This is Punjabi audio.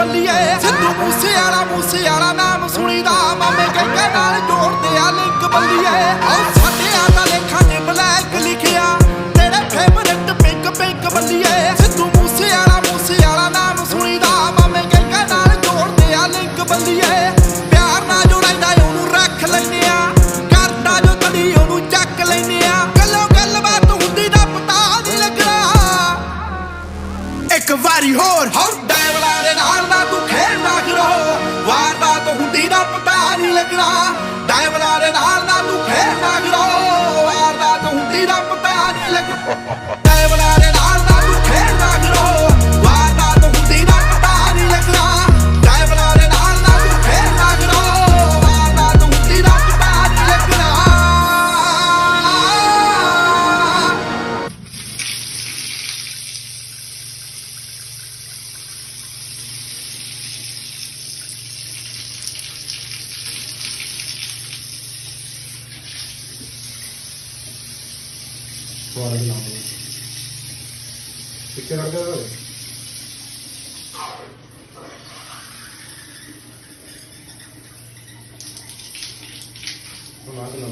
ਬੱਲੀਏ ਸਿੱਧੂ ਮੂਸੇ ਵਾਲਾ ਨਾਮ ਸੁਣੀਦਾ ਮਾਮੇ ਕਹਿੰਦੇ ਨਾਲ ਜੋੜਦੇ ਆ ਲਿੰਕ ਬੱਲੀਏ ਸਾਡਿਆਂ ਦਾ ਲੇਖਾਂ 'ਚ ਬਲੈਕ ਲਿਖਿਆ ਤੇਰੇ ਫੇਵਰਟ ਪਿੰਕ ਬੱਲੀਏ ਸਿੱਧੂ ਮੂਸੇ ਵਾਲਾ ਨਾਮ ਸੁਣੀਦਾ ਮਾਮੇ ਕਹਿੰਦੇ ਨਾਲ ਜੋੜਦੇ ਆ ਲਿੰਕ ਬੱਲੀਏ ਪਿਆਰ ਨਾਲ ਜੋ ਰਹਿੰਦਾ ਉਹਨੂੰ ਰੱਖ ਲੈਂਦੇ ਆ ਕਰਦਾ ਜੋ ਤੜੀ ਉਹਨੂੰ ਚੱਕ ਲੈਂਦੇ ਆ ਗੱਲਬਾਤ ਹੁੰਦੀ ਦਾ ਪਤਾ ਨਹੀਂ ਲੱਗਣਾ ਇੱਕ ਵਾਰੀ ਹੋਰ ਡੈਵਲਾਂ ਦੇ ਨਾਲ ਨਾ ਤੂੰ ਖੇਡਦਾ ਕਰੋ ਵਾਰਦਾਤ ਹੁੰਦੀ ਦਾ ਪਤਾ ਨਹੀਂ ਲੱਗਣਾ ਡੈਵਲਾਂ ਦੇ ਨਾਲ ਨਾ ਤੂੰ ਖੇਡਦਾ ਕਰੋ ਵਾਰਦਾਤ ਹੁੰਦੀ ਦਾ ਪਤਾ ਨਹੀਂ ਲੱਗਣਾ ਡੈਵਲਾਂ ਦੇ ਨਾਲ ਨਾ ਤੂੰ ਖੇਡਦਾ ਕਰੋ ਵਾਰਦਾਤ ਹੁੰਦੀ ਦਾ ਪਤਾ ਨਹੀਂ ਲੱਗਣਾ ਡੈਵਲਾਂ ਦੇ ਨਾਲ ਨਾ ਤੂੰ ਖੇਡਦਾ ਕਰੋ ਵਾਰਦਾਤ ਹੁੰਦੀ ਦਾ ਪਤਾ ਨਹੀਂ ਲੱਗਣਾ ਕਿੱਥੇ ਰੱਖ ਗਿਆ ਉਹ ਮਾਰ ਲਾ